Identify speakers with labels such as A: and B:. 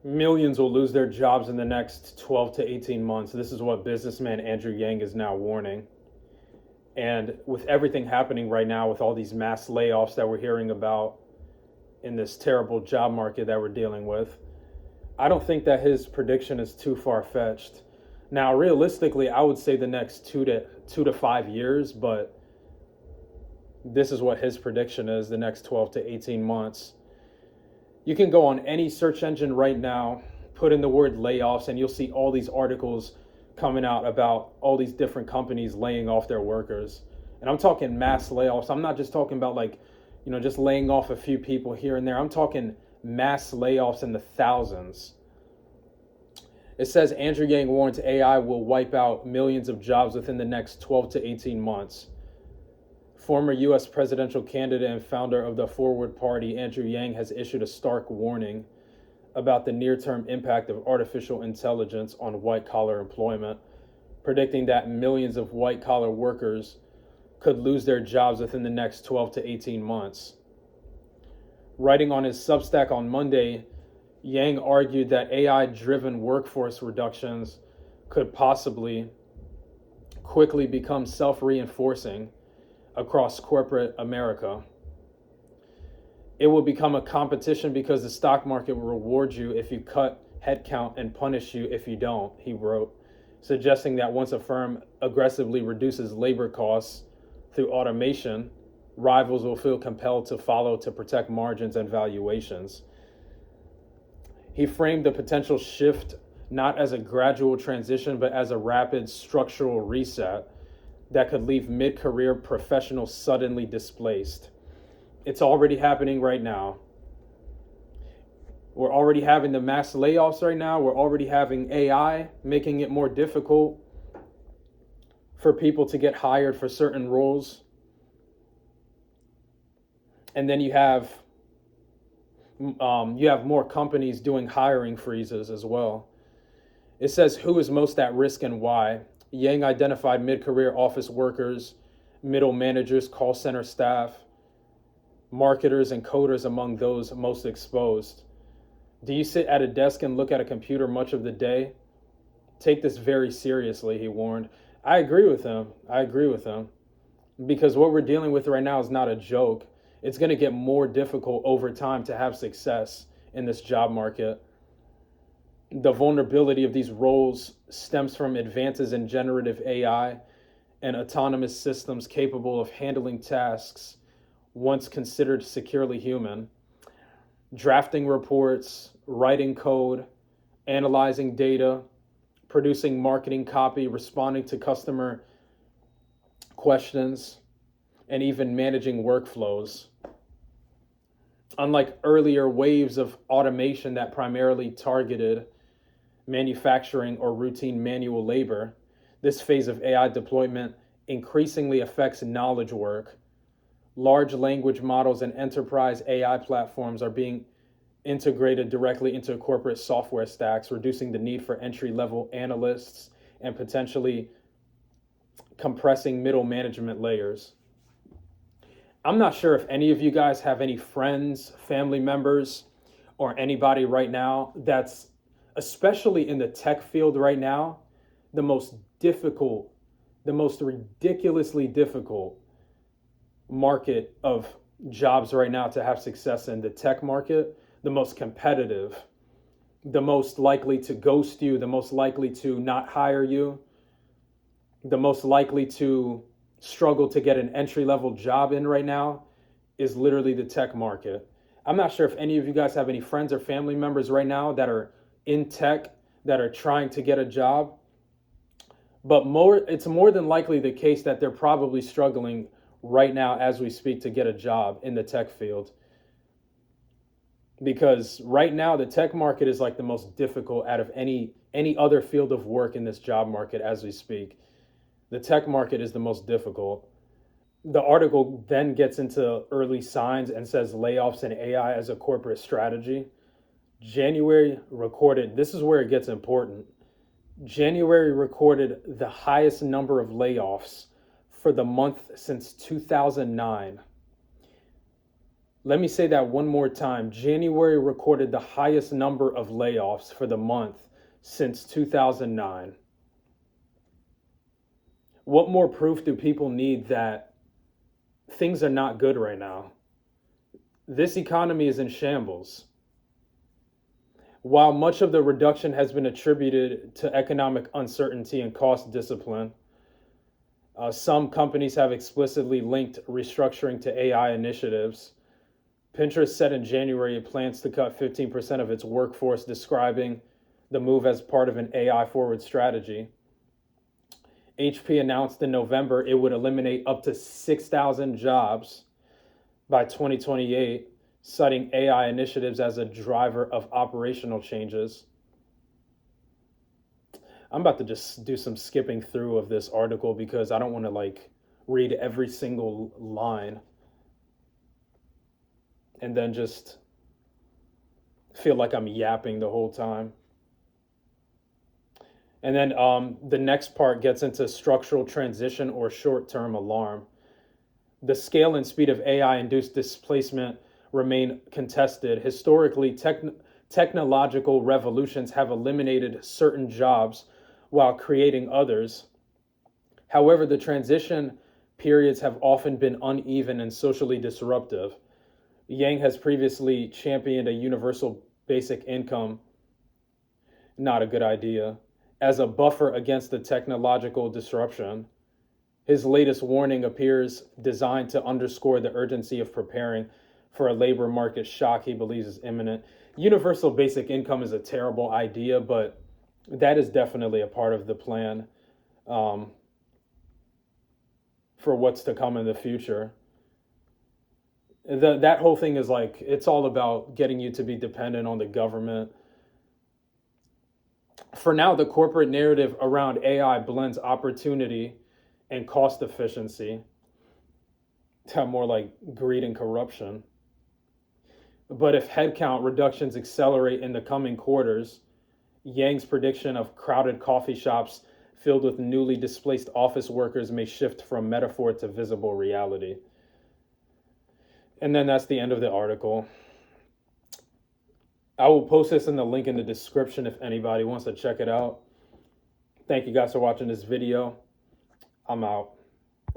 A: Millions will lose their jobs in the next 12 to 18 months. This is what businessman Andrew Yang is now warning. And with everything happening right now, with all these mass layoffs that we're hearing about in this terrible job market that we're dealing with, I don't think that his prediction is too far-fetched. Now, realistically, I would say the next 2 to 5 years, but this is what his prediction is, the next 12 to 18 months. You can go on any search engine right now, put in the word layoffs, and you'll see all these articles coming out about all these different companies laying off their workers. And I'm talking mass layoffs. I'm not just talking about just laying off a few people here and there. I'm talking mass layoffs in the thousands. It says Andrew Yang warns AI will wipe out millions of jobs within the next 12 to 18 months. Former U.S. presidential candidate and founder of the Forward Party, Andrew Yang, has issued a stark warning about the near-term impact of artificial intelligence on white-collar employment, predicting that millions of white-collar workers could lose their jobs within the next 12 to 18 months. Writing on his Substack on Monday, Yang argued that AI-driven workforce reductions could possibly quickly become self-reinforcing across corporate America. It will become a competition because the stock market will reward you if you cut headcount and punish you if you don't, he wrote, suggesting that once a firm aggressively reduces labor costs through automation, rivals will feel compelled to follow to protect margins and valuations. He framed the potential shift not as a gradual transition, but as a rapid structural reset that could leave mid-career professionals suddenly displaced. It's already happening right now. We're already having the mass layoffs right now. We're already having AI making it more difficult for people to get hired for certain roles. And then you have more companies doing hiring freezes as well. It says who is most at risk and why. Yang identified mid-career office workers, middle managers, call center staff, marketers, and coders among those most exposed. Do you sit at a desk and look at a computer much of the day? Take this very seriously, he warned. I agree with him. Because what we're dealing with right now is not a joke. It's going to get more difficult over time to have success in this job market. The vulnerability of these roles stems from advances in generative AI and autonomous systems capable of handling tasks once considered securely human. Drafting reports, writing code, analyzing data, producing marketing copy, responding to customer questions, and even managing workflows. Unlike earlier waves of automation that primarily targeted manufacturing or routine manual labor, this phase of AI deployment increasingly affects knowledge work. Large language models and enterprise AI platforms are being integrated directly into corporate software stacks, reducing the need for entry-level analysts and potentially compressing middle management layers. I'm not sure if any of you guys have any friends, family members, or anybody right now that's, especially in the tech field right now, the most ridiculously difficult market of jobs right now to have success in, the tech market, the most competitive, the most likely to ghost you, the most likely to not hire you, the most likely to struggle to get an entry-level job in right now is literally the tech market. I'm not sure if any of you guys have any friends or family members right now that are in tech that are trying to get a job, but it's more than likely the case that they're probably struggling right now as we speak to get a job in the tech field. Because right now the tech market is like the most difficult out of any other field of work in this job market as we speak. The tech market is the most difficult. The article then gets into early signs and says layoffs in AI as a corporate strategy. January recorded, this is where it gets important. January recorded the highest number of layoffs for the month since 2009. Let me say that one more time. January recorded the highest number of layoffs for the month since 2009. What more proof do people need that things are not good right now? This economy is in shambles. While much of the reduction has been attributed to economic uncertainty and cost discipline, some companies have explicitly linked restructuring to AI initiatives. Pinterest said in January it plans to cut 15% of its workforce, describing the move as part of an AI forward strategy. HP announced in November it would eliminate up to 6,000 jobs by 2028, citing AI initiatives as a driver of operational changes. I'm about to just do some skipping through of this article because I don't want to read every single line and then just feel like I'm yapping the whole time. And then the next part gets into structural transition or short-term alarm. The scale and speed of AI-induced displacement remain contested. Historically, technological revolutions have eliminated certain jobs while creating others. However, the transition periods have often been uneven and socially disruptive. Yang has previously championed a universal basic income, not a good idea, as a buffer against the technological disruption. His latest warning appears designed to underscore the urgency of preparing for a labor market shock he believes is imminent. Universal basic income is a terrible idea, but that is definitely a part of the plan for what's to come in the future. That whole thing is it's all about getting you to be dependent on the government. For now, the corporate narrative around AI blends opportunity and cost efficiency to more like greed and corruption. But if headcount reductions accelerate in the coming quarters, Yang's prediction of crowded coffee shops filled with newly displaced office workers may shift from metaphor to visible reality. And then that's the end of the article. I will post this in the link in the description if anybody wants to check it out. Thank you guys for watching this video. I'm out.